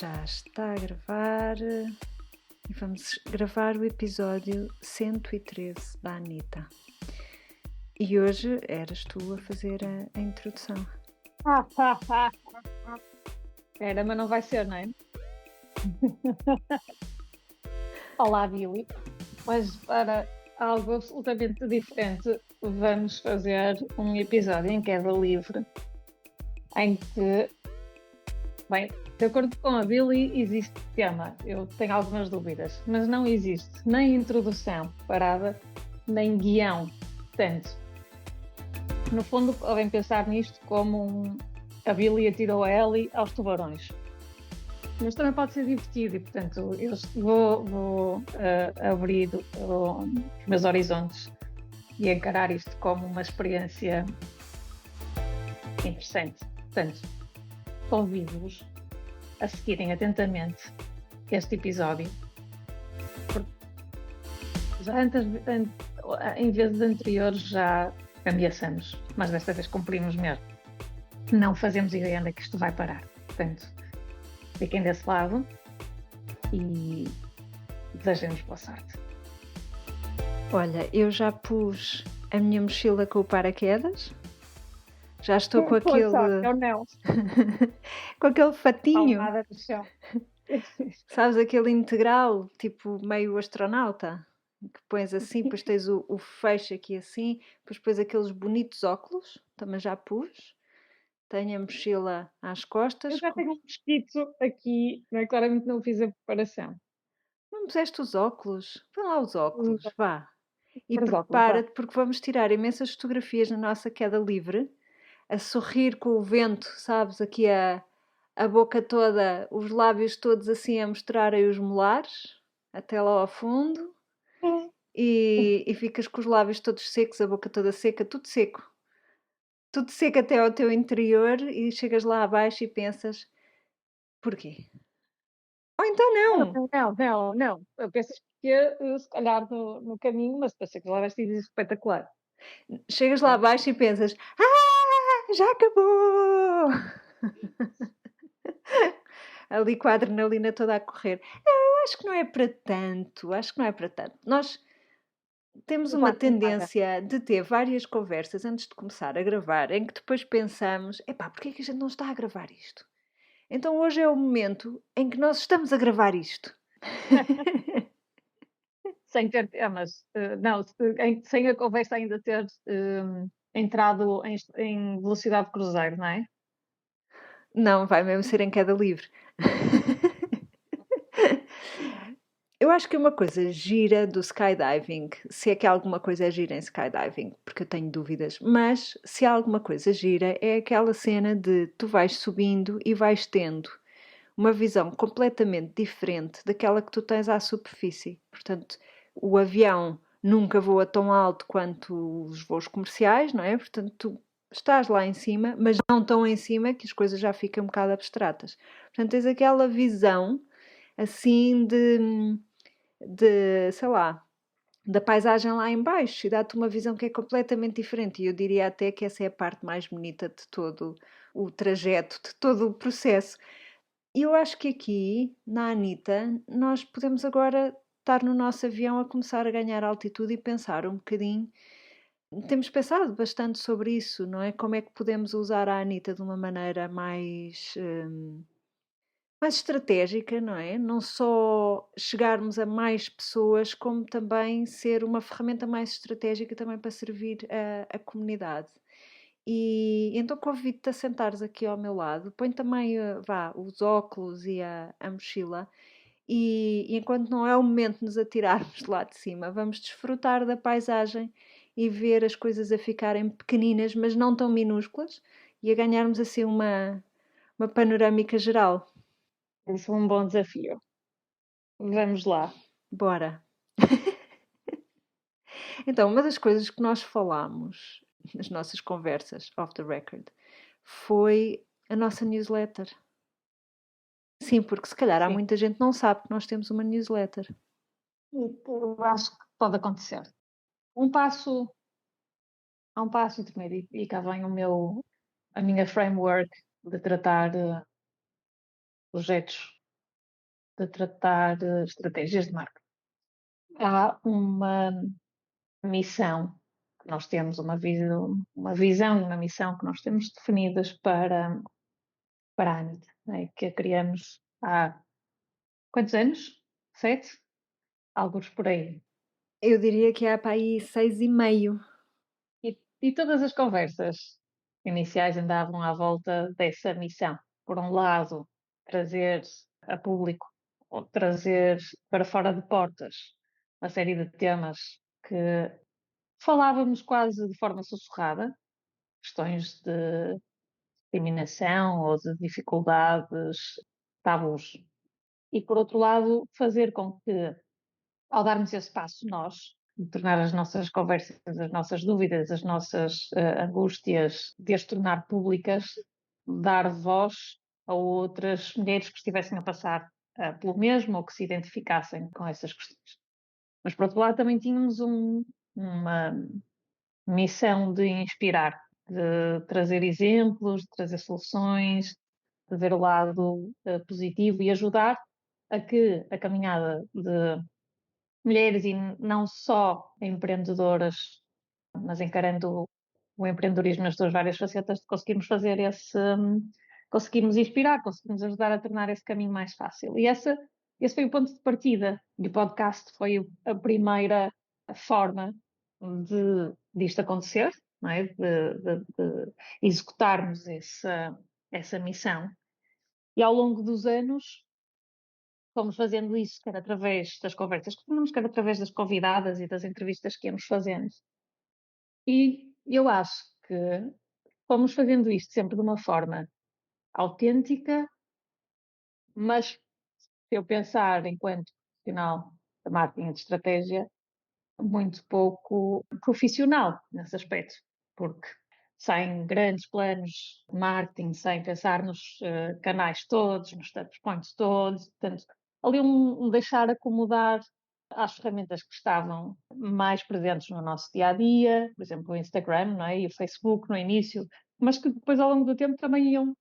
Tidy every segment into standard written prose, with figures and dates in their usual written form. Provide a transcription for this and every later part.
Já está a gravar e vamos gravar o episódio 113 da Anitta. E hoje eras tu a fazer a introdução. Era, mas não vai ser, não é? Olá, Billy. Mas para algo absolutamente diferente, vamos fazer um episódio em queda livre, em que, bem, de acordo com a Billy, existe tema. Eu tenho algumas dúvidas, mas não existe nem introdução preparada, nem guião. Portanto, no fundo, podem pensar nisto como a Billy atirou a Ellie aos tubarões. Mas também pode ser divertido e, portanto, eu vou abrir os meus horizontes e encarar isto como uma experiência interessante. Portanto, convido-vos a seguirem atentamente este episódio. Já em vezes anteriores já ameaçamos, mas desta vez cumprimos mesmo. Não fazemos ideia onde é que isto vai parar. Portanto, fiquem desse lado e desejemos boa sorte. Olha, eu já pus a minha mochila com o paraquedas. Já estou com aquele... não. com aquele fatinho. Palmada no chão. Sabes, aquele integral, tipo meio astronauta, que pões assim, depois tens o fecho aqui assim, depois pões aqueles bonitos óculos, também já pus. Tenho a mochila às costas. Eu já tenho um mosquito aqui, não é? Claramente não fiz a preparação. Não puseste os óculos? Põe lá os óculos, vá. E Para os óculos, prepara-te, porque vamos tirar imensas fotografias na nossa queda livre, a sorrir com o vento, sabes? Aqui a boca toda, os lábios todos assim a mostrarem os molares, até lá ao fundo. E ficas com os lábios todos secos, a boca toda seca, tudo seco. Tudo seco até ao teu interior e chegas lá abaixo e pensas, porquê? Ou então não. Não. Eu pensas que se calhar no caminho, mas depois que lá vestido espetacular. Chegas lá abaixo e pensas, já acabou! Ali com a adrenalina toda a correr. Eu acho que não é para tanto, Nós temos uma tendência de ter várias conversas antes de começar a gravar, em que depois pensamos, porquê é que a gente não está a gravar isto? Então hoje é o momento em que nós estamos a gravar isto. Sem ter temas, sem a conversa ainda ter entrado em velocidade de cruzeiro, não é? Não, vai mesmo ser em queda livre. Eu acho que uma coisa gira do skydiving, se é que alguma coisa é gira em skydiving, porque eu tenho dúvidas, mas se há alguma coisa gira é aquela cena de tu vais subindo e vais tendo uma visão completamente diferente daquela que tu tens à superfície. Portanto, o avião nunca voa tão alto quanto os voos comerciais, não é? Portanto, tu estás lá em cima, mas não tão em cima que as coisas já ficam um bocado abstratas. Portanto, tens aquela visão assim sei lá, da paisagem lá em baixo e dá-te uma visão que é completamente diferente. E eu diria até que essa é a parte mais bonita de todo o trajeto, de todo o processo. E eu acho que aqui, na Anitta, nós podemos agora estar no nosso avião a começar a ganhar altitude e pensar um bocadinho. Temos pensado bastante sobre isso, não é? Como é que podemos usar a Anitta de uma maneira mais estratégica, não é? Não só chegarmos a mais pessoas, como também ser uma ferramenta mais estratégica também para servir a comunidade. E então convido-te a sentares aqui ao meu lado, põe também os óculos e a mochila e enquanto não é o momento de nos atirarmos de lá de cima, vamos desfrutar da paisagem e ver as coisas a ficarem pequeninas, mas não tão minúsculas e a ganharmos assim uma panorâmica geral. Isso é um bom desafio. Vamos lá. Bora! Então, uma das coisas que nós falámos nas nossas conversas off the record foi a nossa newsletter. Sim, porque se calhar há muita gente que não sabe que nós temos uma newsletter. Eu acho que pode acontecer. Há um passo intermédio e cá vem a minha framework de tratar projetos de tratar estratégias de marketing. Há uma missão que nós temos, uma visão e uma missão que nós temos definidas para a Anitta, né? Que a criamos há quantos anos? 7? Alguns por aí. Eu diria que há para aí 6,5. E todas as conversas iniciais andavam à volta dessa missão. Por um lado, trazer a público, ou trazer para fora de portas uma série de temas que falávamos quase de forma sussurrada, questões de discriminação ou de dificuldades, tabus. E por outro lado, fazer com que, ao darmos esse passo nós, de tornar as nossas conversas, as nossas dúvidas, as nossas angústias, de as tornar públicas, dar voz a outras mulheres que estivessem a passar pelo mesmo ou que se identificassem com essas questões. Mas, por outro lado, também tínhamos uma missão de inspirar, de trazer exemplos, de trazer soluções, de ver o lado positivo e ajudar a que a caminhada de mulheres e não só empreendedoras, mas encarando o empreendedorismo nas suas várias facetas, de conseguirmos fazer conseguirmos inspirar, conseguirmos ajudar a tornar esse caminho mais fácil. E esse foi o ponto de partida. E o podcast foi a primeira forma disto acontecer, não é? De executarmos essa missão. E ao longo dos anos fomos fazendo isso, quer através das conversas que tínhamos, quer através das convidadas e das entrevistas que íamos fazendo. E eu acho que fomos fazendo isto sempre de uma forma autêntica, mas se eu pensar enquanto profissional de marketing e de estratégia, muito pouco profissional nesse aspecto, porque sem grandes planos de marketing, sem pensar nos canais todos, nos touchpoints todos, portanto, ali um deixar acomodar às ferramentas que estavam mais presentes no nosso dia a dia, por exemplo, o Instagram, não é? E o Facebook no início, mas que depois ao longo do tempo também iam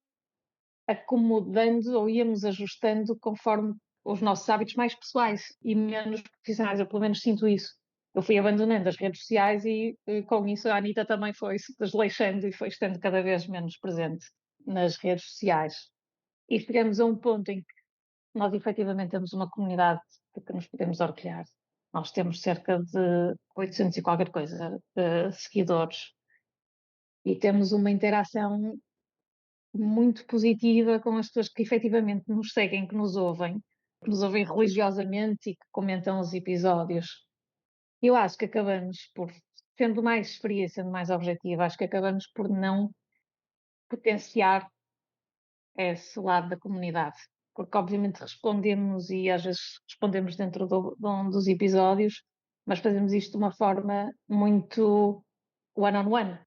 acomodando ou íamos ajustando conforme os nossos hábitos mais pessoais e menos profissionais. Eu pelo menos sinto isso. Eu fui abandonando as redes sociais e com isso a Anitta também foi se desleixando e foi estando cada vez menos presente nas redes sociais. E chegamos a um ponto em que nós efetivamente temos uma comunidade de que nos podemos orgulhar. Nós temos cerca de 800 e qualquer coisa de seguidores e temos uma interação muito positiva com as pessoas que efetivamente nos seguem, que nos ouvem religiosamente e que comentam os episódios. Eu acho que acabamos por, sendo mais fria, sendo mais objetiva, acho que acabamos por não potenciar esse lado da comunidade. Porque obviamente respondemos e às vezes respondemos dentro de um dos episódios, mas fazemos isto de uma forma muito one-on-one,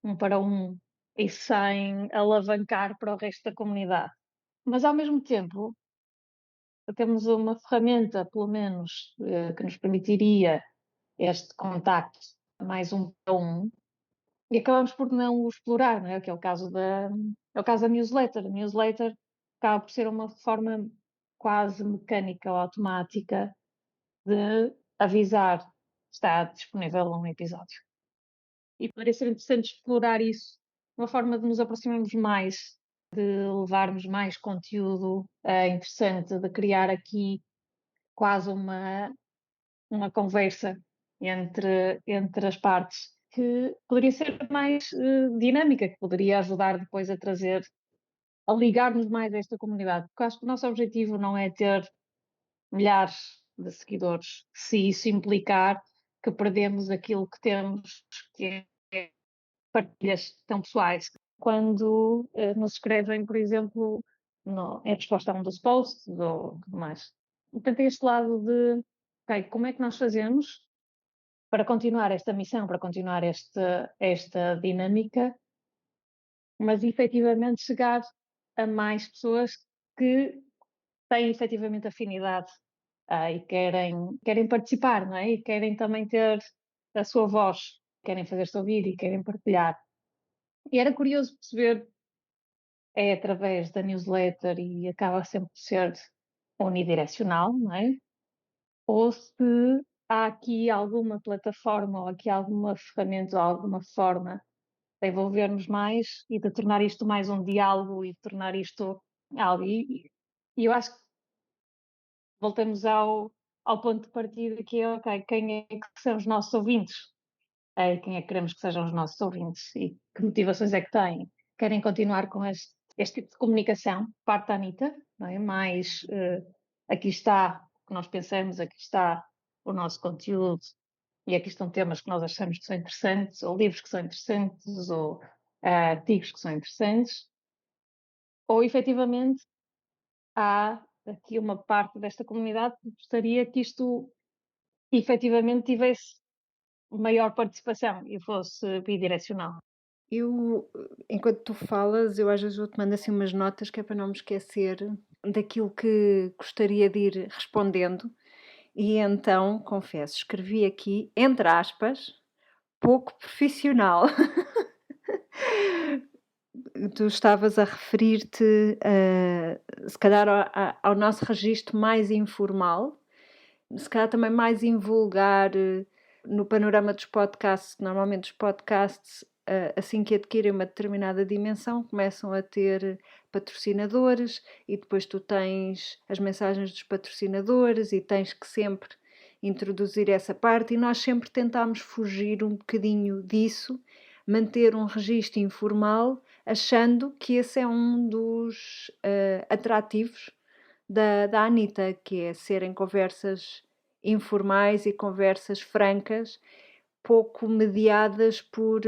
um para um, e sem alavancar para o resto da comunidade. Mas ao mesmo tempo, temos uma ferramenta, pelo menos, que nos permitiria este contacto mais um para um, e acabamos por não o explorar, não é? Que é o caso é o caso da newsletter. A newsletter acaba por ser uma forma quase mecânica ou automática de avisar que está disponível um episódio. E poderia ser interessante explorar isso, uma forma de nos aproximarmos mais, de levarmos mais conteúdo interessante, de criar aqui quase uma conversa entre as partes que poderia ser mais dinâmica, que poderia ajudar depois a trazer, a ligar-nos mais a esta comunidade. Porque acho que o nosso objetivo não é ter milhares de seguidores, se isso implicar que perdemos aquilo que temos, que é partilhas tão pessoais. Quando nos escrevem, por exemplo, em resposta a um dos posts ou tudo mais. Portanto, é este lado de, ok, como é que nós fazemos para continuar esta missão, para continuar esta dinâmica, mas efetivamente chegar a mais pessoas que têm efetivamente afinidade e querem participar, não é? E querem também ter a sua voz, querem fazer-se ouvir e querem partilhar. E era curioso perceber, é através da newsletter e acaba sempre por ser unidirecional, não é? Ou se há aqui alguma plataforma ou aqui alguma ferramenta ou alguma forma de envolvermos mais e de tornar isto mais um diálogo e de tornar isto algo. E eu acho que voltamos ao ponto de partida que é, ok, quem é que são os nossos ouvintes? Quem é que queremos que sejam os nossos ouvintes e que motivações é que têm? Querem continuar com este tipo de comunicação, parte da Anitta, não é? Mais aqui está o que nós pensamos, aqui está o nosso conteúdo e aqui estão temas que nós achamos que são interessantes, ou livros que são interessantes, ou artigos que são interessantes, ou efetivamente há aqui uma parte desta comunidade que gostaria que isto efetivamente tivesse maior participação e fosse bidirecional. Eu, enquanto tu falas, eu às vezes vou-te mandar assim umas notas que é para não me esquecer daquilo que gostaria de ir respondendo. E então, confesso, escrevi aqui, entre aspas, pouco profissional. Tu estavas a referir-te, se calhar, ao nosso registro mais informal, se calhar também mais invulgar no panorama dos podcasts. Normalmente os podcasts, assim que adquirem uma determinada dimensão, começam a ter patrocinadores e depois tu tens as mensagens dos patrocinadores e tens que sempre introduzir essa parte, e nós sempre tentámos fugir um bocadinho disso, manter um registro informal, achando que esse é um dos atrativos da Anitta, que é serem conversas informais e conversas francas, pouco mediadas por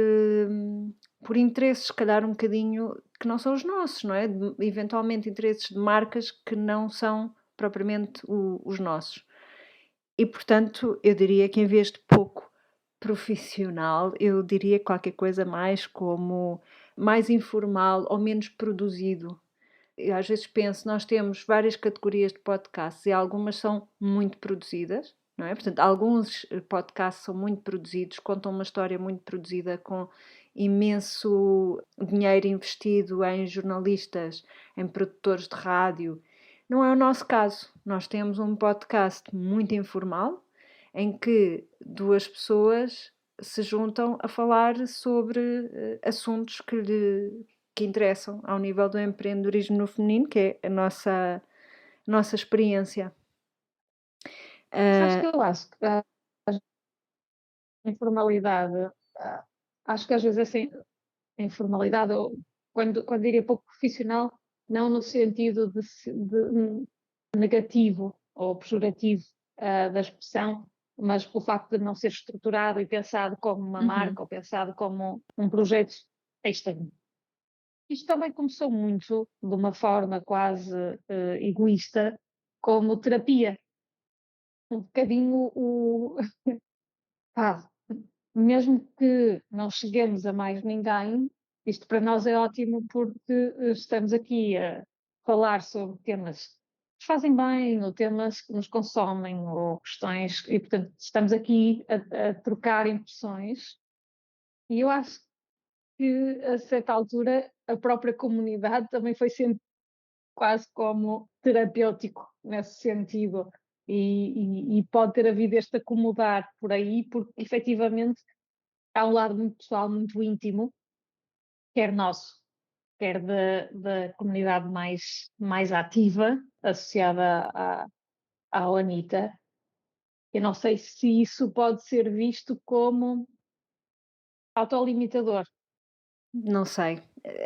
interesses, se calhar um bocadinho que não são os nossos, não é? Eventualmente interesses de marcas que não são propriamente os nossos. E, portanto, eu diria que em vez de pouco profissional, eu diria qualquer coisa mais como mais informal ou menos produzido. Eu às vezes penso, nós temos várias categorias de podcasts e algumas são muito produzidas, não é? Portanto, alguns podcasts são muito produzidos, contam uma história muito produzida com imenso dinheiro investido em jornalistas, em produtores de rádio. Não é o nosso caso. Nós temos um podcast muito informal, em que duas pessoas se juntam a falar sobre assuntos que interessam ao nível do empreendedorismo no feminino, que é a nossa experiência. Sabes que eu acho que a informalidade, acho que às vezes assim, a informalidade, ou quando diria pouco profissional, não no sentido de negativo ou pejorativo da expressão, mas pelo facto de não ser estruturado e pensado como uma marca ou pensado como um projeto externo. Isto também começou muito de uma forma quase egoísta, como terapia. Um bocadinho pá, mesmo que não cheguemos a mais ninguém, isto para nós é ótimo porque estamos aqui a falar sobre temas que nos fazem bem, ou temas que nos consomem, ou questões, e portanto estamos aqui a trocar impressões. E eu acho que a certa altura a própria comunidade também foi sendo quase como terapêutico nesse sentido. E pode ter havido este acomodar por aí, porque efetivamente há um lado muito pessoal, muito íntimo, quer nosso, quer da comunidade mais ativa, associada à Anitta. Eu não sei se isso pode ser visto como autolimitador. Não sei.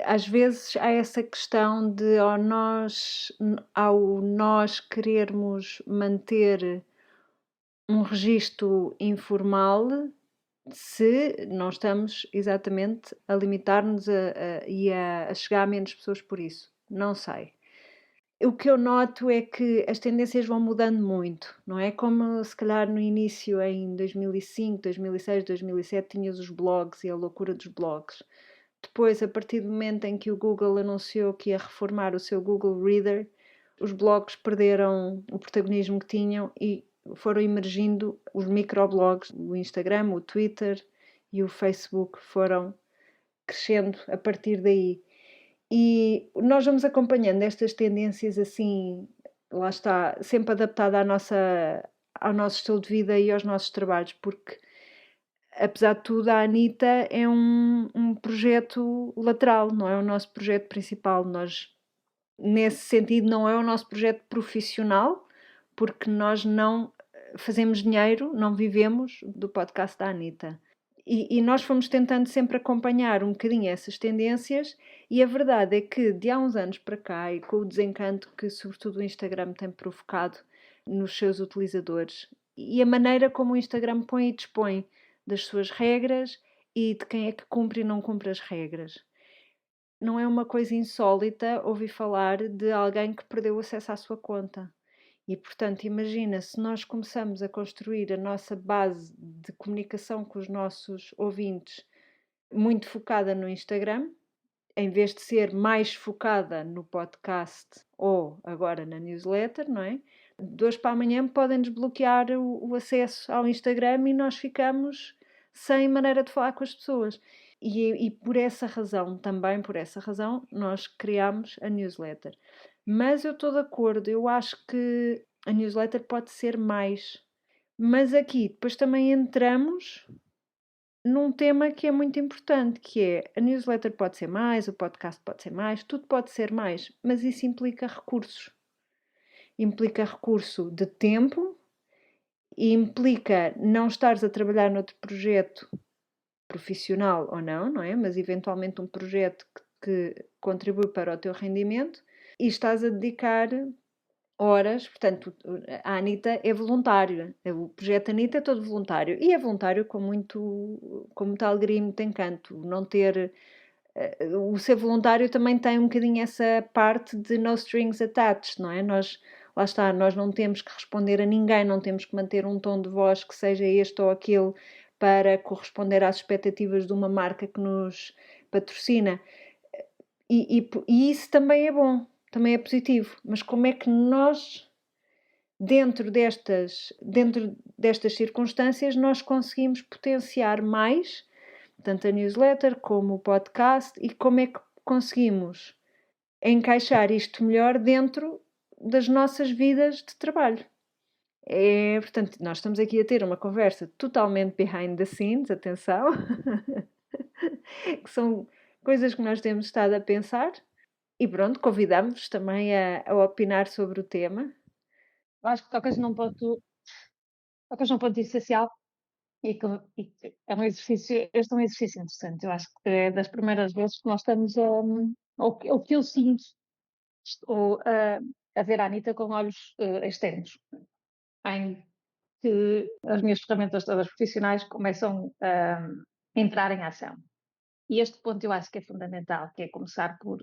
Às vezes há essa questão de ao nós querermos manter um registro informal, se não estamos exatamente a limitar-nos e a chegar a menos pessoas por isso. Não sei. O que eu noto é que as tendências vão mudando muito, não é? Como se calhar no início, em 2005, 2006, 2007, tinhas os blogs e a loucura dos blogs. Depois, a partir do momento em que o Google anunciou que ia reformar o seu Google Reader, os blogs perderam o protagonismo que tinham e foram emergindo os microblogs. O Instagram, o Twitter e o Facebook foram crescendo a partir daí. E nós vamos acompanhando estas tendências assim lá está, sempre adaptada ao nosso estilo de vida e aos nossos trabalhos, porque apesar de tudo, a Anitta é um projeto lateral, não é o nosso projeto principal. Nós, nesse sentido, não é o nosso projeto profissional, porque nós não fazemos dinheiro, não vivemos do podcast da Anitta. E nós fomos tentando sempre acompanhar um bocadinho essas tendências, e a verdade é que de há uns anos para cá, e com o desencanto que sobretudo o Instagram tem provocado nos seus utilizadores, e a maneira como o Instagram põe e dispõe das suas regras e de quem é que cumpre e não cumpre as regras. Não é uma coisa insólita ouvir falar de alguém que perdeu acesso à sua conta. E, portanto, imagina, se nós começamos a construir a nossa base de comunicação com os nossos ouvintes muito focada no Instagram, em vez de ser mais focada no podcast ou agora na newsletter, não é? De hoje para amanhã podem desbloquear o acesso ao Instagram e nós ficamos sem maneira de falar com as pessoas. E por essa razão, também por essa razão, nós criámos a newsletter. Mas eu estou de acordo, eu acho que a newsletter pode ser mais. Mas aqui depois também entramos num tema que é muito importante, que é a newsletter pode ser mais, o podcast pode ser mais, tudo pode ser mais, mas isso implica recursos. Implica recurso de tempo e implica não estares a trabalhar noutro projeto profissional ou não, não é? Mas eventualmente um projeto que contribui para o teu rendimento e estás a dedicar horas, portanto, a Anitta é voluntário, o projeto Anitta é todo voluntário e é voluntário com muita alegria e muito encanto. Não ter o ser voluntário também tem um bocadinho essa parte de no strings attached, não é? Nós, lá está, nós não temos que responder a ninguém, não temos que manter um tom de voz que seja este ou aquele para corresponder às expectativas de uma marca que nos patrocina. E isso também é bom, também é positivo. Mas como é que nós, dentro destas circunstâncias, nós conseguimos potenciar mais tanto a newsletter como o podcast e como é que conseguimos encaixar isto melhor dentro das nossas vidas de trabalho? Portanto, nós estamos aqui a ter uma conversa totalmente behind the scenes, atenção, que são coisas que nós temos estado a pensar. E pronto, convidamos-vos também a opinar sobre o tema. Eu acho que tocas num ponto essencial e é um exercício, este é um exercício interessante. Eu acho que é das primeiras vezes que nós estamos o que eu sinto, estou a ver a Anitta com olhos externos, em que as minhas ferramentas todas profissionais começam a entrar em ação. E este ponto eu acho que é fundamental, que é começar por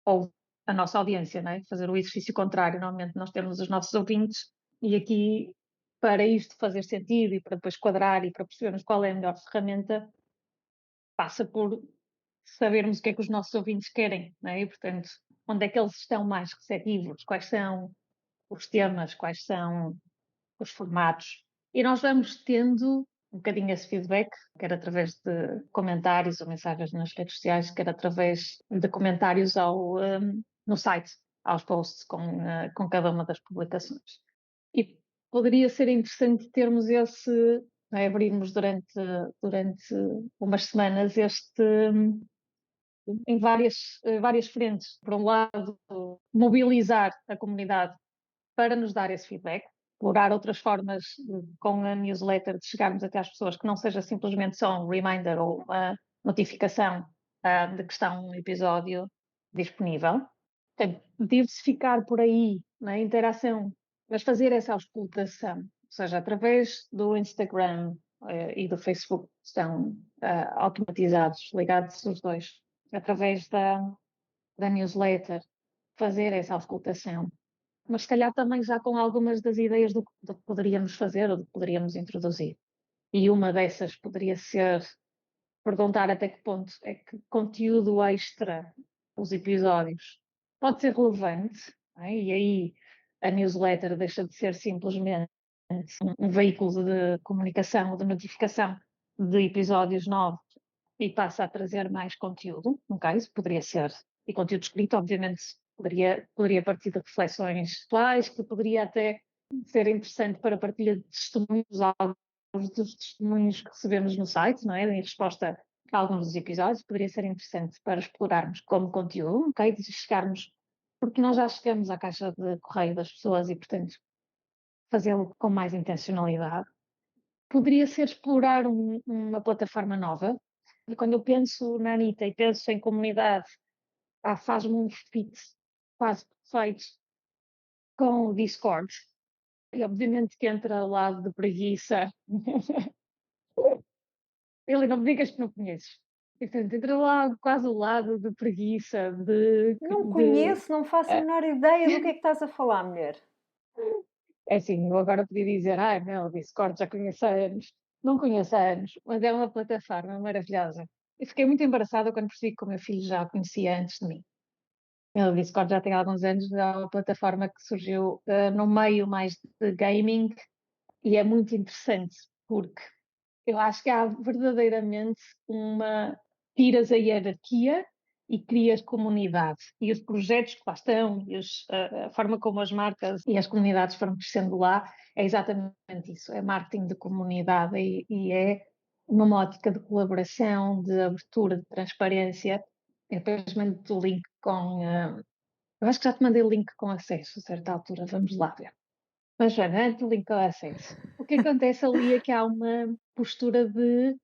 ou a nossa audiência, não é? Fazer o exercício contrário. Normalmente nós temos os nossos ouvintes e aqui, para isto fazer sentido e para depois quadrar e para percebermos qual é a melhor ferramenta, passa por sabermos o que é que os nossos ouvintes querem, não é? E, portanto, onde é que eles estão mais receptivos, quais são os temas, quais são os formatos. E nós vamos tendo um bocadinho esse feedback, quer através de comentários ou mensagens nas redes sociais, quer através de comentários no site, aos posts com cada uma das publicações. E poderia ser interessante termos abrirmos durante umas semanas em várias frentes. Por um lado, mobilizar a comunidade para nos dar esse feedback, explorar outras formas com a newsletter de chegarmos até às pessoas que não seja simplesmente só um reminder ou uma notificação de que está um episódio disponível. Portanto, diversificar por aí na interação, mas fazer essa auscultação, ou seja, através do Instagram e do Facebook, estão automatizados, ligados os dois, através da newsletter, fazer essa auscultação, mas se calhar também já com algumas das ideias do que poderíamos fazer ou do que poderíamos introduzir. E uma dessas poderia ser perguntar até que ponto é que conteúdo extra, os episódios, pode ser relevante, não é? E aí a newsletter deixa de ser simplesmente um veículo de comunicação ou de notificação de episódios novos e passa a trazer mais conteúdo, no caso, poderia ser, e conteúdo escrito, obviamente, Poderia partir de reflexões pessoais, que poderia até ser interessante para partilha de testemunhos, alguns dos testemunhos que recebemos no site, não é? Em resposta a alguns dos episódios, poderia ser interessante para explorarmos como conteúdo, ok? De chegarmos, porque nós já chegamos à caixa de correio das pessoas e, portanto, fazê-lo com mais intencionalidade. Poderia ser explorar uma plataforma nova. E quando eu penso na Anitta e penso em comunidade, faz-me um fit quase perfeito com o Discord. E obviamente que entra o lado de preguiça. Ele não me digas que não conheces. E, portanto, entra lá quase o lado de preguiça, Não conheço, não faço a eh, menor ideia do que é que estás a falar, mulher. é assim, eu agora podia dizer, não, o Discord já conheço há anos. Não conheço há anos, mas é uma plataforma maravilhosa. E fiquei muito embaraçada quando percebi que o meu filho já a conhecia antes de mim. O Discord já tem alguns anos, é uma plataforma que surgiu no meio mais de gaming e é muito interessante porque eu acho que há verdadeiramente uma. Tiras a hierarquia e crias comunidade. E os projetos que lá estão, e a forma como as marcas e as comunidades foram crescendo lá, é exatamente isso. É marketing de comunidade e é numa ótica de colaboração, de abertura, de transparência. Eu depois mando o link com. Eu acho que já te mandei o link com acesso a certa altura, vamos lá ver. Mas já, antes do link com acesso. O que acontece ali é que há uma postura de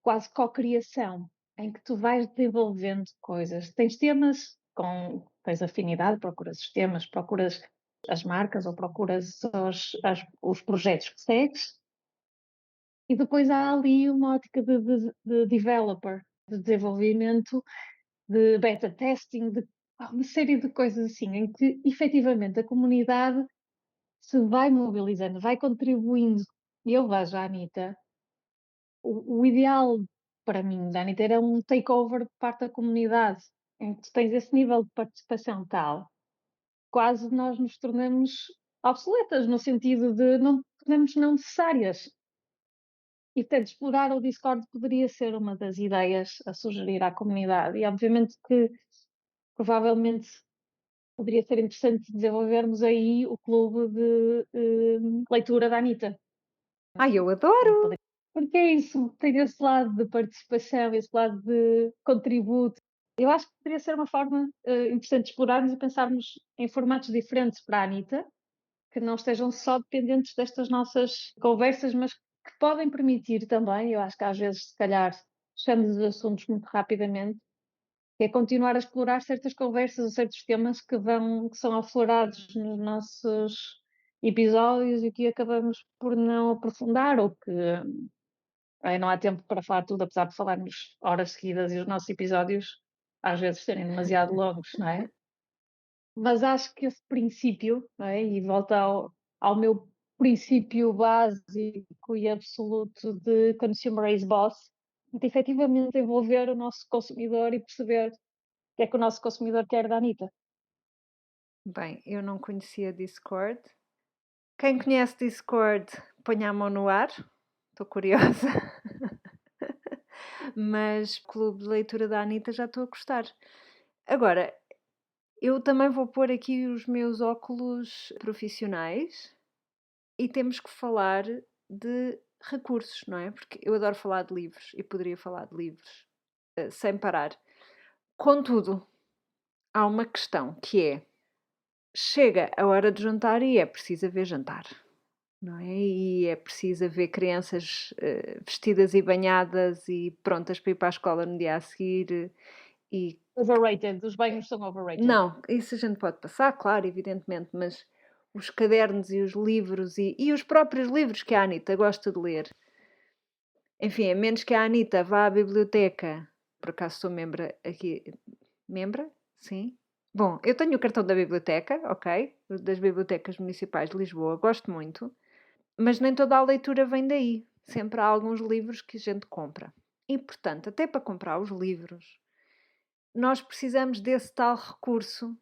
quase co-criação, em que tu vais desenvolvendo coisas. Tens temas com tens afinidade, procuras os temas, procuras as marcas ou procuras os projetos que segues, e depois há ali uma ótica de developer, de desenvolvimento, de beta testing, há uma série de coisas assim, em que efetivamente a comunidade se vai mobilizando, vai contribuindo. E eu vejo a Anitta, o ideal para mim da Anitta era um takeover de parte da comunidade, em que tu tens esse nível de participação tal, quase nós nos tornamos obsoletas, no sentido de não tornamos não necessárias. E, portanto, explorar o Discord poderia ser uma das ideias a sugerir à comunidade. E, obviamente, que provavelmente poderia ser interessante desenvolvermos aí o clube de leitura da Anitta. Ai, eu adoro! Porque é isso, tem esse lado de participação, esse lado de contributo. Eu acho que poderia ser uma forma interessante de explorarmos e pensarmos em formatos diferentes para a Anitta, que não estejam só dependentes destas nossas conversas, mas que podem permitir também, eu acho que às vezes, se calhar, fechamos os assuntos muito rapidamente, é continuar a explorar certas conversas ou certos temas que são aflorados nos nossos episódios e que acabamos por não aprofundar ou que não há tempo para falar tudo, apesar de falarmos horas seguidas e os nossos episódios às vezes serem demasiado longos, não é? Mas acho que esse princípio, não é? E volta ao meu princípio básico e absoluto de Consumer is Boss, de efetivamente envolver o nosso consumidor e perceber o que é que o nosso consumidor quer da Anitta. Bem, eu não conhecia Discord. Quem conhece Discord, ponha a mão no ar. Estou curiosa. Mas clube de leitura da Anitta já estou a gostar. Agora, eu também vou pôr aqui os meus óculos profissionais e temos que falar de recursos, não é? Porque eu adoro falar de livros e poderia falar de livros sem parar. Contudo, há uma questão que é: chega a hora de jantar e é preciso haver jantar, não é? E é preciso haver crianças vestidas e banhadas e prontas para ir para a escola no dia a seguir. E Overrated, os banhos são overrated. não, isso a gente pode passar, claro, evidentemente, mas os cadernos e os livros e os próprios livros que a Anitta gosta de ler. Enfim, a menos que a Anitta vá à biblioteca, por acaso sou membra aqui. Membra? Sim. Bom, eu tenho o cartão da biblioteca, ok? Das bibliotecas municipais de Lisboa, gosto muito, mas nem toda a leitura vem daí. Sempre há alguns livros que a gente compra. E, portanto, até para comprar os livros, nós precisamos desse tal recurso,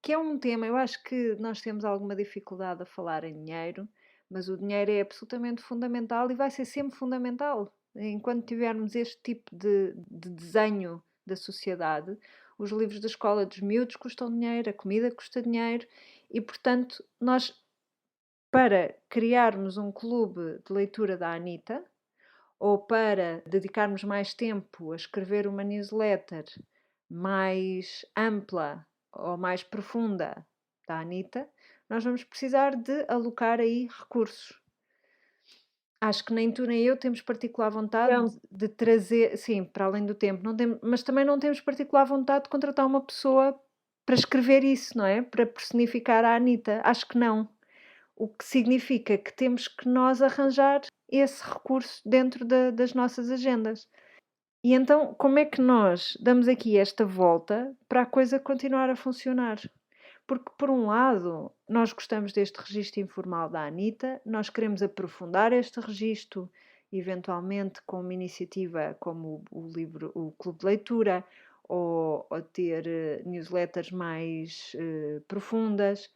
que é um tema, eu acho que nós temos alguma dificuldade a falar em dinheiro, mas o dinheiro é absolutamente fundamental e vai ser sempre fundamental. Enquanto tivermos este tipo de desenho da sociedade, os livros da escola dos miúdos custam dinheiro, a comida custa dinheiro e, portanto, nós, para criarmos um clube de leitura da Anita, ou para dedicarmos mais tempo a escrever uma newsletter mais ampla ou mais profunda da Anita, nós vamos precisar de alocar aí recursos. Acho que nem tu nem eu temos particular vontade de trazer, sim, para além do tempo, não tem, mas também não temos particular vontade de contratar uma pessoa para escrever isso, não é? Para personificar a Anita. Acho que não. O que significa que temos que nós arranjar esse recurso dentro das nossas agendas. E então, como é que nós damos aqui esta volta para a coisa continuar a funcionar? Porque, por um lado, nós gostamos deste registro informal da Anita, nós queremos aprofundar este registro, eventualmente com uma iniciativa como o livro, o Clube de Leitura, ou ter newsletters mais profundas,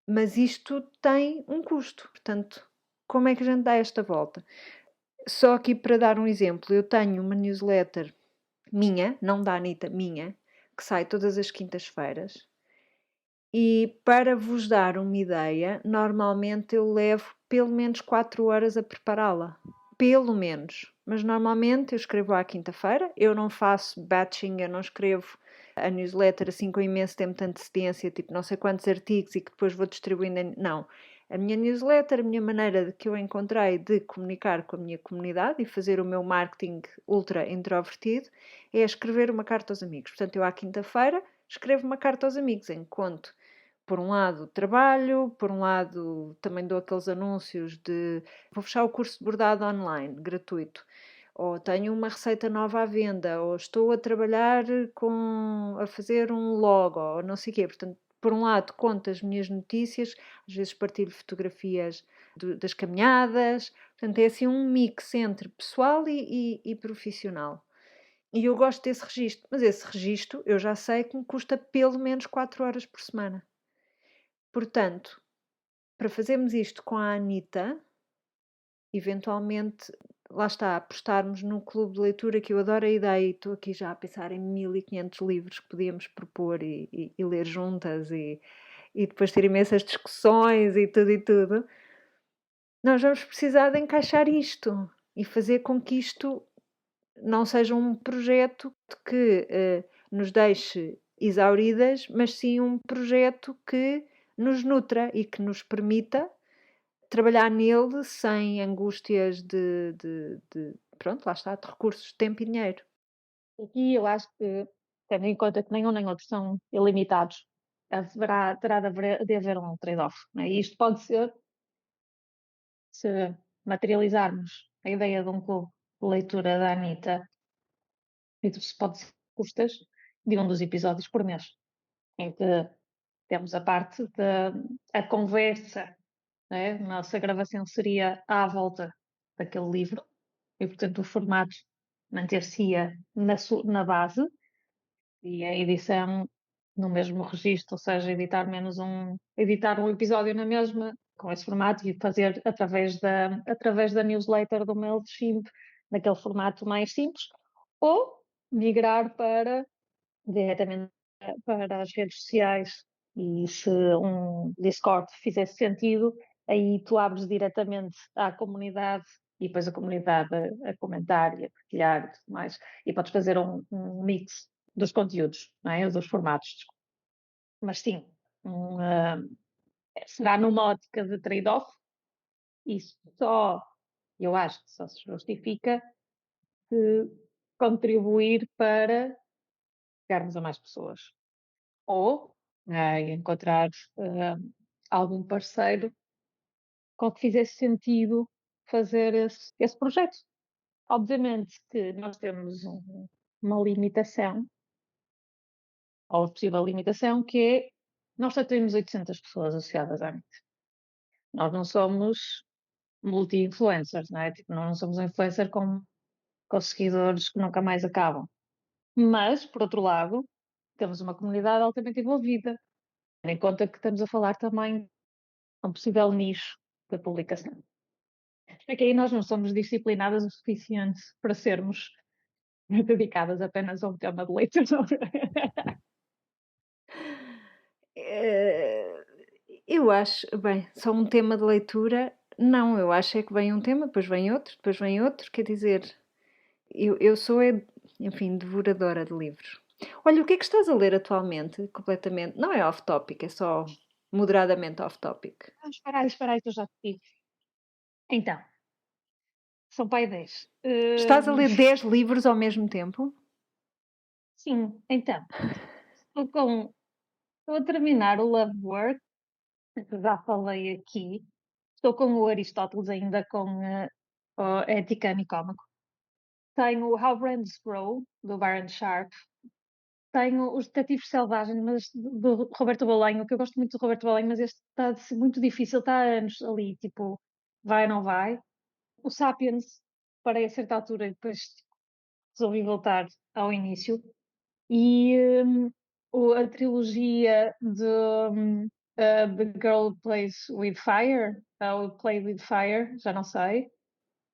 mas isto tem um custo. Portanto, como é que a gente dá esta volta? Só aqui para dar um exemplo, eu tenho uma newsletter minha, não da Anita, minha, que sai todas as quintas-feiras. E para vos dar uma ideia, normalmente eu levo pelo menos 4 horas a prepará-la. Pelo menos. Mas normalmente eu escrevo à quinta-feira, eu não faço batching, eu não escrevo a newsletter assim com imenso tempo de antecedência, tipo não sei quantos artigos e que depois vou distribuindo. Não. A minha newsletter, a minha maneira que eu encontrei de comunicar com a minha comunidade e fazer o meu marketing ultra introvertido é escrever uma carta aos amigos. Portanto, eu à quinta-feira escrevo uma carta aos amigos em que conto, por um lado, trabalho, por um lado, também dou aqueles anúncios de vou fechar o curso de bordado online, gratuito, ou tenho uma receita nova à venda, ou estou a trabalhar a fazer um logo, ou não sei o quê. Portanto, por um lado, conto as minhas notícias, às vezes partilho fotografias das caminhadas, portanto, é assim um mix entre pessoal e profissional. E eu gosto desse registro, mas esse registro eu já sei que me custa pelo menos 4 horas por semana. Portanto, para fazermos isto com a Anita, eventualmente, lá está, apostarmos num clube de leitura, que eu adoro a ideia e estou aqui já a pensar em 1500 livros que podíamos propor e ler juntas e depois ter imensas discussões e tudo. Nós vamos precisar de encaixar isto e fazer com que isto não seja um projeto que nos deixe exauridas, mas sim um projeto que nos nutra e que nos permita trabalhar nele sem angústias pronto, lá está, de recursos, de tempo e dinheiro. Aqui eu acho que, tendo em conta que nenhum nem outro são ilimitados, terá de haver um trade-off. Né? E isto pode ser, se materializarmos a ideia de um clube de leitura da Anitta, isso pode ser custas de um dos episódios por mês, em que temos a parte da conversa, né? Nossa gravação seria à volta daquele livro, e portanto o formato manter-se-ia na base, e a edição no mesmo registro, ou seja, editar um episódio na mesma, com esse formato e fazer através da newsletter do MailChimp, naquele formato mais simples, ou migrar diretamente para as redes sociais, e se um Discord fizesse sentido, aí tu abres diretamente à comunidade e depois a comunidade a comentar e a partilhar e tudo mais, e podes fazer um mix dos conteúdos, não é? Dos formatos. Mas sim, um, uh, será numa ótica de trade-off, isso eu acho que só se justifica de contribuir para chegarmos a mais pessoas. Ou encontrar algum parceiro com que fizesse sentido fazer esse projeto. Obviamente que nós temos uma limitação, ou possível limitação, que é nós só temos 800 pessoas associadas à MIT. Nós não somos multi-influencers, não é? Tipo, nós não somos um influencer com seguidores que nunca mais acabam. Mas, por outro lado, temos uma comunidade altamente envolvida, tendo em conta que estamos a falar também de um possível nicho da publicação. É que aí nós não somos disciplinadas o suficiente para sermos dedicadas apenas a um tema de leitura. Eu acho, bem, só um tema de leitura, não, eu acho é que vem um tema, depois vem outro, quer dizer, eu sou, enfim, devoradora de livros. Olha, o que é que estás a ler atualmente, completamente? Não é off-topic, é só moderadamente off-topic. Espera aí, que eu já te digo. Então, são pai 10. Estás a ler 10 livros ao mesmo tempo? Sim, então, estou com. Estou a terminar o Love Work, que já falei aqui. Estou com o Aristóteles ainda com o Ética Nicómaco. Tenho o How Brands Grow, do Baron Sharp. Tenho os Detetives Selvagens, mas do Roberto Bolanho, que eu gosto muito do Roberto Bolanho, mas este está a ser muito difícil, está há anos ali, tipo, vai ou não vai. O Sapiens, parei a certa altura e depois resolvi voltar ao início. E a trilogia de The Girl Who Plays with Fire, ou Play with Fire, já não sei.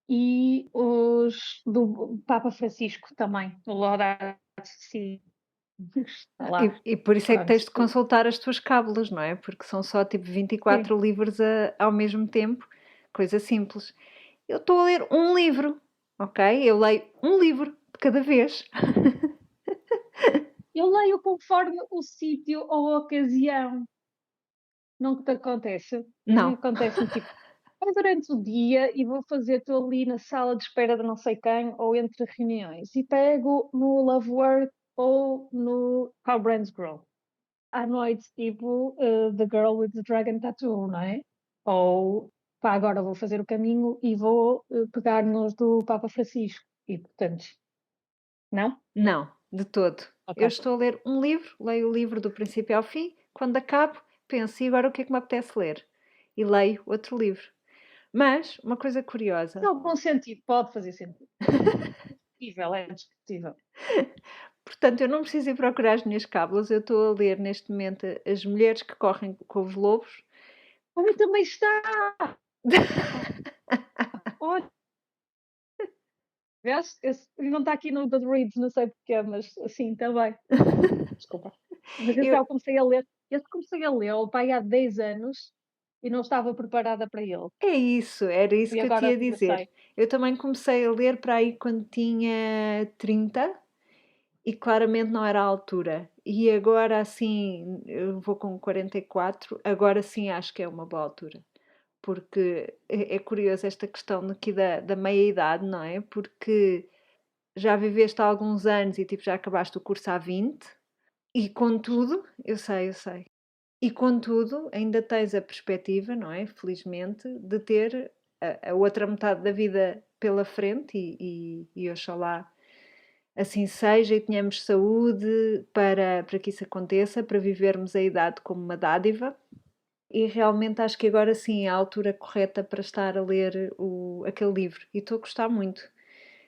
E os do Papa Francisco também, o Laudato Si. Está lá. E por isso é que Pronto. tens de consultar as tuas cábulas, não é? Porque são só tipo 24 Sim. livros ao mesmo tempo, coisa simples. Eu estou a ler um livro, ok? Eu leio um livro de cada vez. Eu leio conforme o sítio ou a ocasião. Não te acontece? A mim Não, acontece-me tipo, vai durante o dia e vou fazer, estou ali na sala de espera de não sei quem ou entre reuniões e pego no Love Work ou no How Brands Grow. À noite, tipo, The Girl with the Dragon Tattoo, não é? Ou, pá, agora vou fazer o caminho e vou pegar nos do Papa Francisco. E, portanto, não? não, de todo. Ok. Eu estou a ler um livro, leio o livro do princípio ao fim, quando acabo, penso, e agora o que é que me apetece ler? E leio outro livro. Mas, uma coisa Em curiosa, algum sentido, pode fazer sentido. É discutível. portanto, eu não preciso ir procurar as minhas cábulas, eu estou a ler neste momento As Mulheres que Correm com os Lobos. O meu também está! Olha, vês? Esse não está aqui no Goodreads, não sei porquê, mas assim também. Desculpa. Mas esse Eu, eu comecei a ler. Esse comecei a ler, o pai há 10 anos e não estava preparada para ele. é isso, era isso E que eu te agora ia regressei. dizer. Eu também comecei a ler para aí quando tinha 30 e claramente não era a altura. E agora assim, eu vou com 44, agora sim acho que é uma boa altura. Porque é curioso esta questão aqui da meia-idade, não é? Porque já viveste há alguns anos e tipo já acabaste o curso há 20 e contudo, eu sei. E contudo, ainda tens a perspectiva, não é? Felizmente, de ter a outra metade da vida pela frente e oxalá assim seja e tenhamos saúde para que isso aconteça, para vivermos a idade como uma dádiva. E realmente acho que agora sim é a altura correta para estar a ler aquele livro. E estou a gostar muito.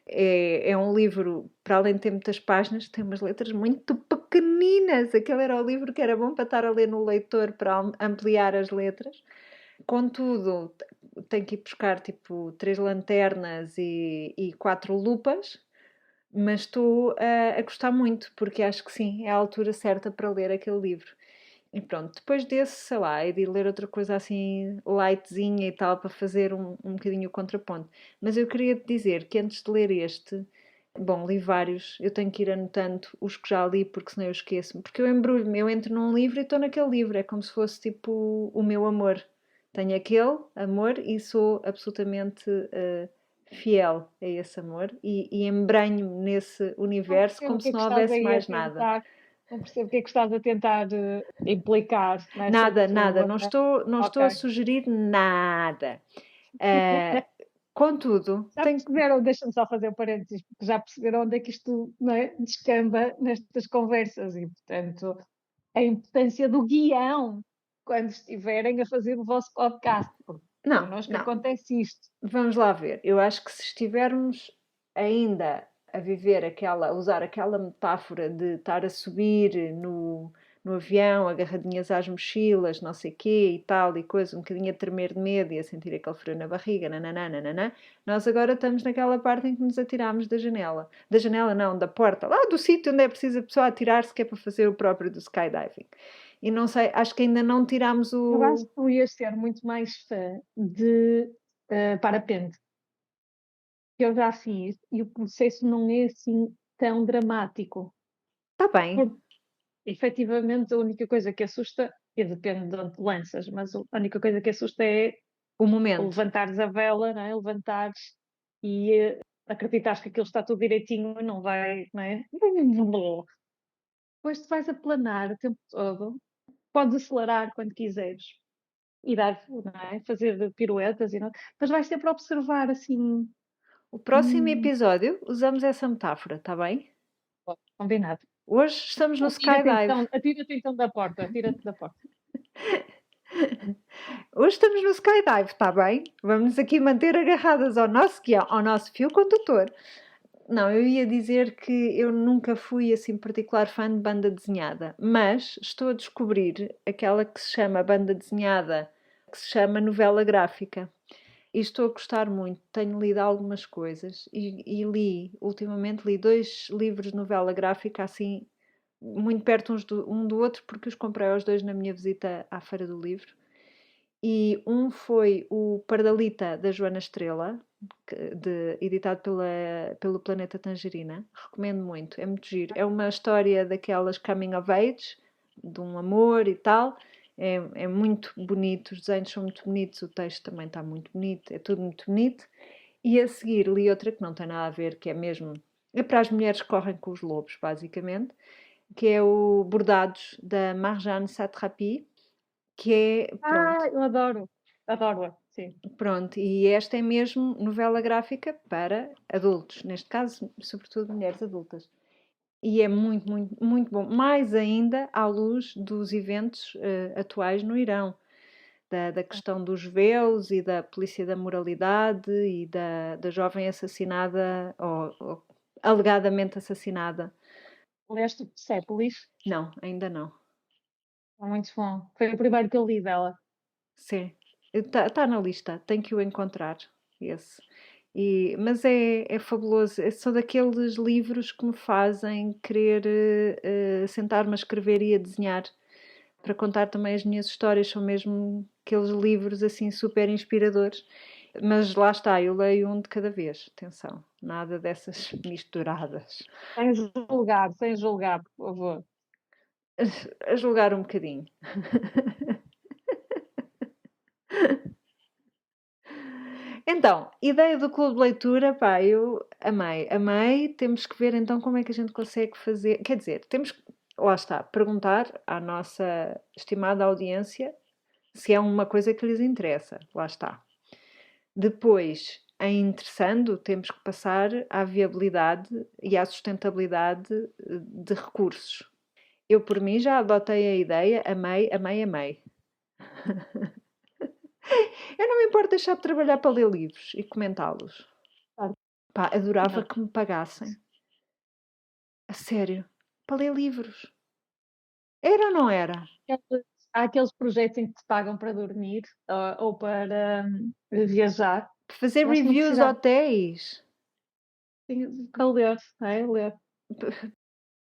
É um livro, para além de ter muitas páginas, tem umas letras muito pequeninas. Aquele era o livro que era bom para estar a ler no leitor para ampliar as letras. Contudo, tenho que ir buscar tipo 3 lanternas e 4 lupas, mas estou a gostar muito, porque acho que sim, é a altura certa para ler aquele livro. E pronto, depois desse, sei lá, é de ler outra coisa assim lightzinha e tal, para fazer um bocadinho o contraponto. Mas eu queria te dizer que antes de ler este, bom, li vários, eu tenho que ir anotando os que já li, porque senão eu esqueço-me. Porque eu embrulho-me, eu entro num livro e estou naquele livro, é como se fosse tipo o meu amor. Tenho aquele amor e sou absolutamente fiel a esse amor e embranho-me nesse Não universo percebo como o que é se que não estás houvesse aí a mais nada. tentar. Não percebo o que é que estás a tentar implicar nessa Nada, nada, tua. não estou a Ok. sugerir nada. Ah, contudo, Já tenho. perceberam, deixa-me só fazer um parênteses, porque já perceberam onde é que isto, não é, descamba nestas conversas e, portanto, a importância do guião quando estiverem a fazer o vosso podcast, porque Não, connosco não. acontece isto. Vamos lá ver. Eu acho que se estivermos ainda a viver aquela, a usar aquela metáfora de estar a subir no avião, agarradinhas às mochilas, não sei quê e tal e coisa, um bocadinho a tremer de medo e a sentir aquele frio na barriga, nananã, nananã, nós agora estamos naquela parte em que nos atiramos da janela. Da janela não, da porta, lá do sítio onde é preciso a pessoa atirar-se, que é para fazer o próprio do skydiving. E não sei, acho que ainda não tirámos Eu acho o. que tu ias ser muito mais fã de parapente, que eu já fiz e o processo não é assim tão dramático. Está bem. Porque, efetivamente, a única coisa que assusta, e depende de onde te lanças, mas a única coisa que assusta é O momento. levantares a vela, não é? Levantares e acreditares que aquilo está tudo direitinho e não vai, não é? Depois tu vais a planar o tempo todo, podes acelerar quando quiseres e dar, não é? Fazer piruetas e não, mas vais sempre observar assim. O próximo Hum, episódio usamos essa metáfora, está bem? combinado. Hoje estamos no skydive. Atira-te então da porta, atira-te da porta. Hoje estamos no skydive, está bem? Vamos aqui manter agarradas ao nosso guião, ao nosso fio condutor. Não, eu ia dizer que eu nunca fui assim particular fã de banda desenhada, mas estou a descobrir aquela que se chama banda desenhada, que se chama novela gráfica. E estou a gostar muito. Tenho lido algumas coisas ultimamente li 2 livros de novela gráfica assim, muito perto um do outro, porque os comprei aos 2 na minha visita à Feira do Livro. E um foi o Pardalita, da Joana Estrela, editado pelo Planeta Tangerina. Recomendo muito, é muito giro. É uma história daquelas coming of age, de um amor e tal. É muito bonito, os desenhos são muito bonitos, o texto também está muito bonito, é tudo muito bonito. E a seguir li outra que não tem nada a ver, que é mesmo. É para as mulheres que correm com os lobos, basicamente, que é o Bordados, da Marjane Satrapi, que é, Ah, pronto, eu adoro, adoro-a, sim. pronto, e esta é mesmo novela gráfica para adultos, neste caso, sobretudo mulheres adultas. E é muito, muito, muito bom. Mais ainda à luz dos eventos atuais no Irão, da questão dos véus e da polícia da moralidade e da jovem assassinada, ou alegadamente assassinada. Leste o Persepolis, Não, ainda não. é muito bom. Foi o primeiro que eu li dela. Sim, está na lista, tenho que o encontrar, esse. Mas é fabuloso, são daqueles livros que me fazem querer sentar-me a escrever e a desenhar, para contar também as minhas histórias, são mesmo aqueles livros assim super inspiradores. Mas lá está, eu leio um de cada vez, atenção, nada dessas misturadas. Sem julgar, por favor. A julgar um bocadinho. Então, ideia do clube de leitura, pá, eu amei, amei. Temos que ver então como é que a gente consegue fazer. Quer dizer, temos que, lá está, perguntar à nossa estimada audiência se é uma coisa que lhes interessa. Lá está. Depois, em interessando, temos que passar à viabilidade e à sustentabilidade de recursos. Eu, por mim, já adotei a ideia, amei, amei, amei. Eu não me importo deixar de trabalhar para ler livros e comentá-los. Claro, Pá, adorava não. que me pagassem. A sério. Para ler livros. Era ou não era? Há aqueles projetos em que te pagam para dormir ou para viajar. Para fazer Eu acho que não reviews precisava hotéis. para ler, não é? Ler.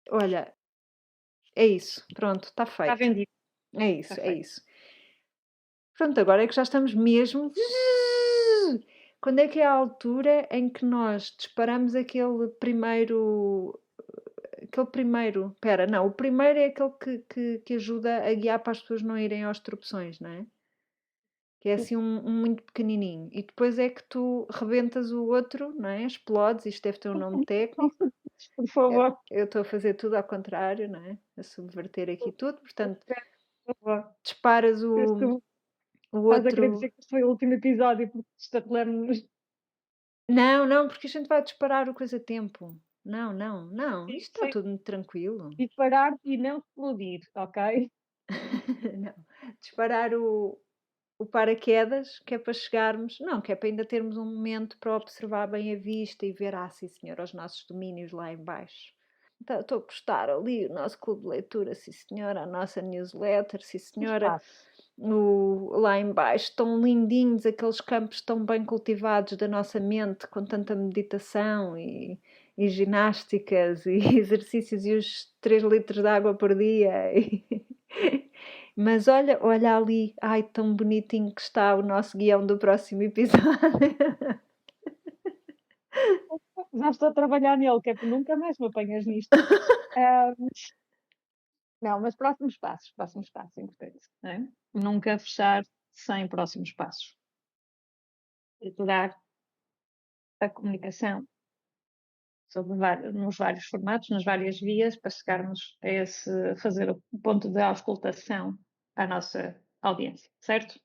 Olha, é isso. Pronto, está Está feito. vendido, É está isso, é feito. isso. Pronto, agora é que já estamos mesmo. Quando é que é a altura em que nós disparamos aquele primeiro. Aquele primeiro. Espera, não, o primeiro é aquele que ajuda a guiar para as pessoas não irem aos tropeções, não é? Que é assim um muito pequenininho. E depois é que tu rebentas o outro, não é? Explodes, isto deve ter um nome técnico. Por favor, Eu estou a fazer tudo ao contrário, não é? A subverter aqui tudo. Portanto, por favor. disparas Tu o estás a querer outro. dizer que este foi o último episódio porque estatelamos. Não, não, porque a gente vai disparar o coisa a tempo. Não, não, não. Sim, Isto está sim. tudo muito tranquilo. Disparar e não explodir, ok? Não. Disparar o paraquedas, que é para chegarmos, não, que é para ainda termos um momento para observar bem a vista e ver, sim senhor, os nossos domínios lá em baixo. Então, estou a gostar ali, o nosso clube de leitura, sim senhora, a nossa newsletter, sim senhora, Espaço. lá em baixo, tão lindinhos, aqueles campos tão bem cultivados da nossa mente, com tanta meditação e ginásticas e exercícios e os 3 litros de água por dia. Mas olha ali, ai, tão bonitinho que está o nosso guião do próximo episódio. Já estou a trabalhar nele, que é para nunca mais me apanhas nisto. Ah, não, mas próximos passos, é importante, não é? Nunca fechar sem próximos passos. Estruturar a comunicação nos vários formatos, nas várias vias, para chegarmos a fazer o ponto de auscultação à nossa audiência, certo?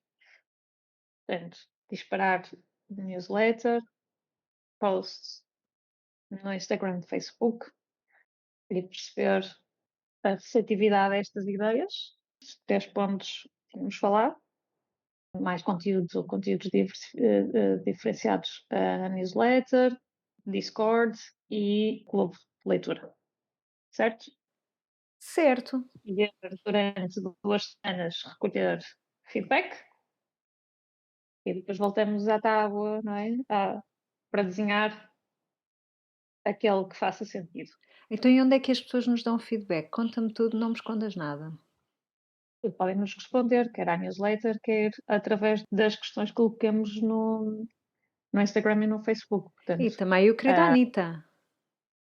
Portanto, disparar newsletter, posts no Instagram e Facebook e perceber a receptividade a estas ideias. Os 3 pontos que tínhamos falado. Mais conteúdos ou conteúdos diferenciados a newsletter, Discord e clube de leitura. Certo? Certo. E durante 2 semanas recolher feedback e depois voltamos à tábua, não é? Para desenhar aquele que faça sentido. Então, e onde é que as pessoas nos dão feedback? Conta-me tudo, não me escondas nada. E podem nos responder, quer à newsletter, quer através das questões que coloquemos no Instagram e no Facebook. E Portanto, também o querido Anitta.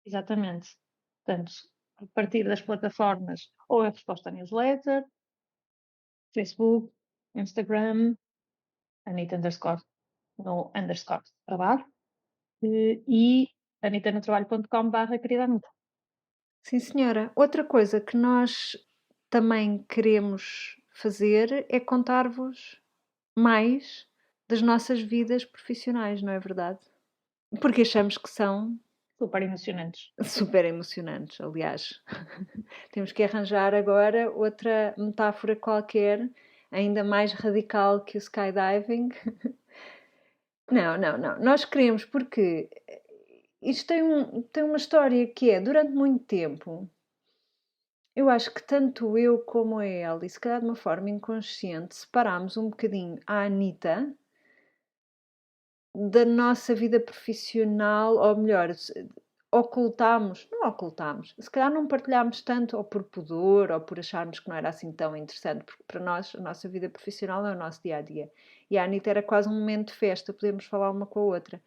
exatamente. Portanto, a partir das plataformas, ou a resposta à newsletter, Facebook, Instagram, Anitta underscore, no underscore trabalho, e anitanotrabalho.com/barra querida Anitta. Sim, senhora. Outra coisa que nós também queremos fazer é contar-vos mais das nossas vidas profissionais, não é verdade? Porque achamos que são Super emocionantes. super emocionantes, aliás. Temos que arranjar agora outra metáfora qualquer, ainda mais radical que o skydiving. Não, não, não. Nós queremos porque isto tem uma história que é, durante muito tempo, eu acho que tanto eu como a ela, e se calhar de uma forma inconsciente, separámos um bocadinho a Anitta da nossa vida profissional, ou melhor, não ocultámos, se calhar não partilhámos tanto, ou por pudor, ou por acharmos que não era assim tão interessante, porque para nós a nossa vida profissional é o nosso dia a dia. E a Anitta era quase um momento de festa, podemos falar uma com a outra.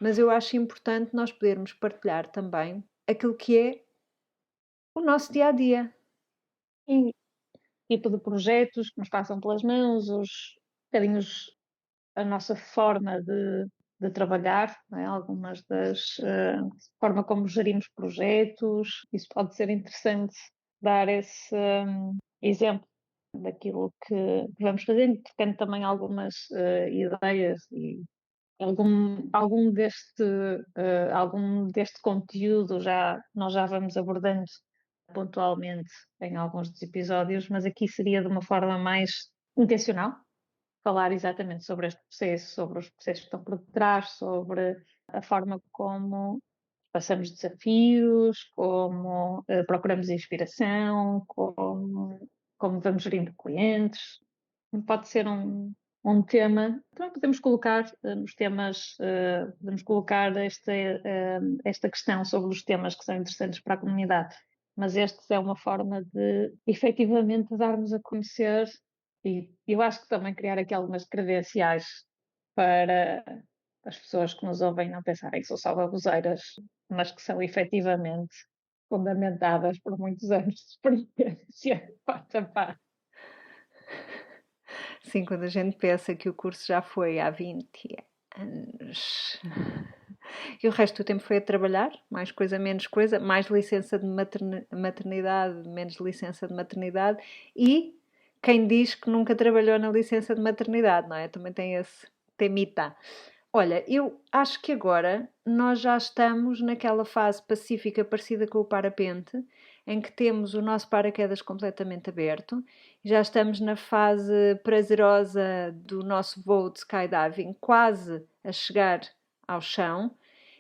Mas eu acho importante nós podermos partilhar também aquilo que é o nosso dia a dia. E tipo de projetos que nos passam pelas mãos, bocadinhos a nossa forma de trabalhar, não é? Algumas forma como gerimos projetos, isso pode ser interessante dar esse exemplo daquilo que vamos fazendo, tendo também algumas ideias e algum deste conteúdo nós já vamos abordando pontualmente em alguns dos episódios, mas aqui seria de uma forma mais intencional, falar exatamente sobre este processo, sobre os processos que estão por detrás, sobre a forma como passamos desafios, como procuramos inspiração, como vamos gerindo clientes. Pode ser um tema. Também podemos colocar nos temas, podemos colocar esta questão sobre os temas que são interessantes para a comunidade. Mas esta é uma forma de efetivamente darmos a conhecer e eu acho que também criar aqui algumas credenciais para as pessoas que nos ouvem não pensarem que são só baboseiras, mas que são efetivamente fundamentadas por muitos anos de experiência. Pá. Sim, quando a gente pensa que o curso já foi há 20 anos. E o resto do tempo foi a trabalhar, mais coisa, menos coisa, mais licença de maternidade, menos licença de maternidade. E quem diz que nunca trabalhou na licença de maternidade, não é? Também tem esse temita. Olha, eu acho que agora nós já estamos naquela fase pacífica parecida com o parapente, em que temos o nosso paraquedas completamente aberto, já estamos na fase prazerosa do nosso voo de skydiving, quase a chegar ao chão,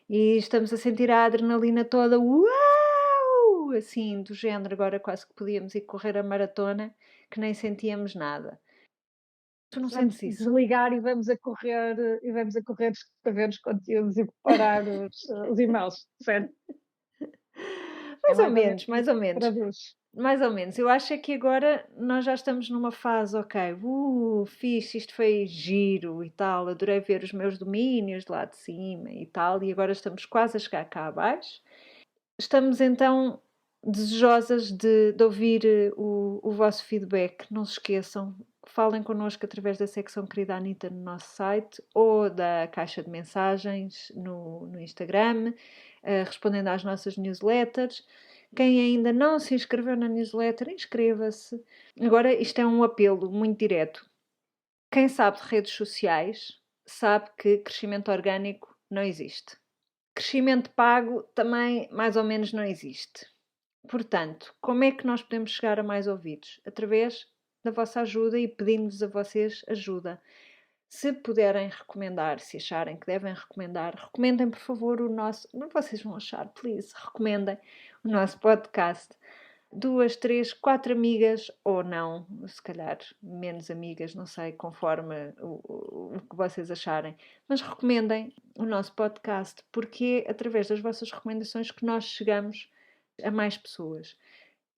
e estamos a sentir a adrenalina toda, uau! Assim, do género, agora quase que podíamos ir correr a maratona, que nem sentíamos nada. Tu não Vamos sentes isso? desligar e vamos a correr escrever os conteúdos e preparar os e-mails, certo? É Mais ou mais ou menos menos, mais ou isso que menos. traduz. Mais ou menos. Eu acho é que agora nós já estamos numa fase, ok, fixe, isto foi giro e tal, adorei ver os meus domínios de lá de cima e tal, e agora estamos quase a chegar cá abaixo. Estamos então desejosas de ouvir o vosso feedback. Não se esqueçam, falem connosco através da secção Querida Anita no nosso site ou da caixa de mensagens no Instagram, respondendo às nossas newsletters. Quem ainda não se inscreveu na newsletter, inscreva-se. Agora, isto é um apelo muito direto. Quem sabe de redes sociais sabe que crescimento orgânico não existe. Crescimento pago também mais ou menos não existe. Portanto, como é que nós podemos chegar a mais ouvidos? Através da vossa ajuda e pedindo-vos a vocês ajuda. Se puderem recomendar, se acharem que devem recomendar, recomendem por favor o nosso... Não vocês vão achar, please, recomendem o nosso podcast. 2, 3, 4 amigas ou não, se calhar menos amigas, não sei, conforme o que vocês acharem, mas recomendem o nosso podcast, porque é através das vossas recomendações que nós chegamos a mais pessoas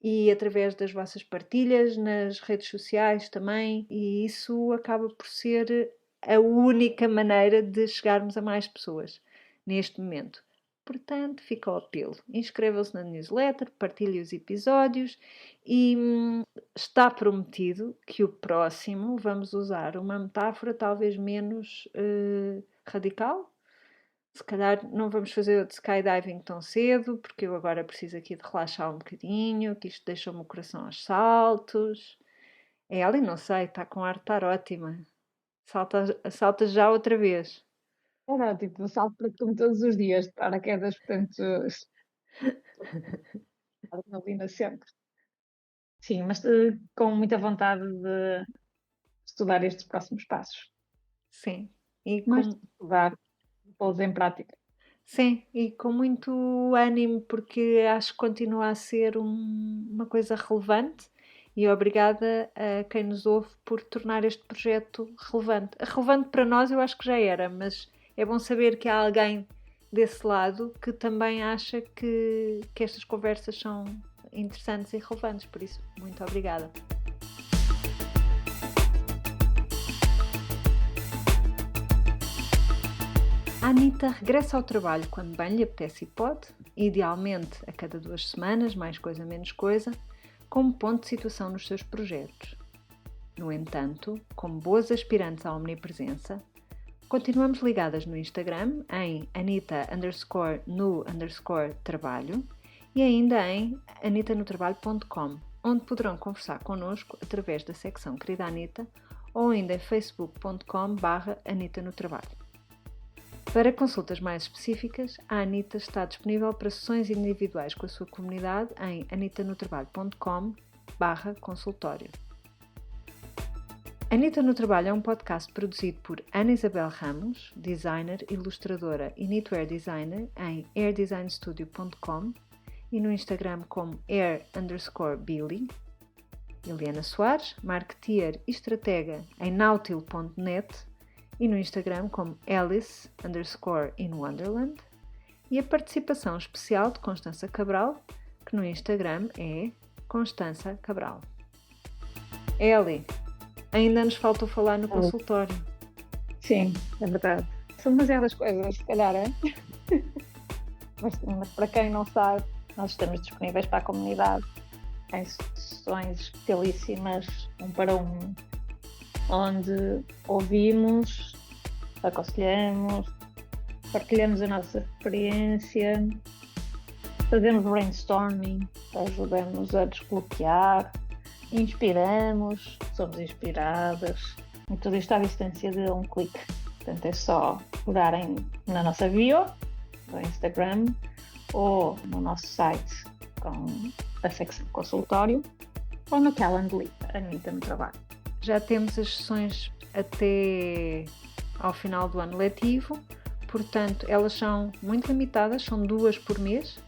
e através das vossas partilhas nas redes sociais também, e isso acaba por ser a única maneira de chegarmos a mais pessoas neste momento. Portanto, fica o apelo. Inscrevam-se na newsletter, partilhem os episódios e está prometido que o próximo vamos usar uma metáfora talvez menos radical. Se calhar não vamos fazer o de skydiving tão cedo, porque eu agora preciso aqui de relaxar um bocadinho, que isto deixou-me o coração aos saltos. Ellie, não sei, está com ar de estar ótima. Salta já outra vez. Era tipo, salto para como todos os dias, de paraquedas, portanto, adrenalina sempre. Sim, mas com muita vontade de estudar estes próximos passos. Sim. E Mas estudar, pô-los em prática. Sim, e com muito ânimo, porque acho que continua a ser uma coisa relevante e obrigada a quem nos ouve por tornar este projeto relevante. Relevante para nós eu acho que já era, mas é bom saber que há alguém desse lado que também acha que estas conversas são interessantes e relevantes, por isso, muito obrigada. A Anita regressa ao trabalho quando bem lhe apetece e pode, idealmente a cada 2 semanas, mais coisa menos coisa, como ponto de situação nos seus projetos. No entanto, como boas aspirantes à omnipresença, continuamos ligadas no Instagram em Anita_no_trabalho e ainda em anitanotrabalho.com, onde poderão conversar connosco através da secção Querida Anita ou ainda em facebook.com/anitanotrabalho. Para consultas mais específicas, a Anita está disponível para sessões individuais com a sua comunidade em anitanotrabalho.com/consultório. Anita no Trabalho é um podcast produzido por Ana Isabel Ramos, designer, ilustradora e knitwear designer em airdesignstudio.com e no Instagram como air_billy. Eliana Soares, marketeer e estratega em nautil.net e no Instagram como Alice_in_Wonderland. E a participação especial de Constança Cabral, que no Instagram é Constança Cabral. Ellie, ainda nos faltou falar no consultório. Sim, é verdade. São demasiadas coisas, se calhar, é? mas para quem não sabe, nós estamos disponíveis para a comunidade em sessões especialíssimas, 1 para 1, onde ouvimos, aconselhamos, partilhamos a nossa experiência, fazemos brainstorming, ajudamos a desbloquear, inspiramos, somos inspiradas, e tudo isto à distância de um clique. Portanto, é só procurarem na nossa bio do Instagram ou no nosso site com a secção consultório ou no Calendly, Anita no Trabalho. Já temos as sessões até ao final do ano letivo, portanto, elas são muito limitadas, são 2 por mês.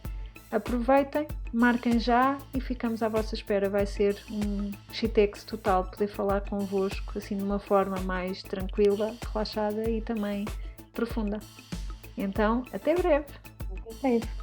Aproveitem, marquem já e ficamos à vossa espera. Vai ser um shitex total poder falar convosco assim de uma forma mais tranquila, relaxada e também profunda. Então, até breve! Até breve!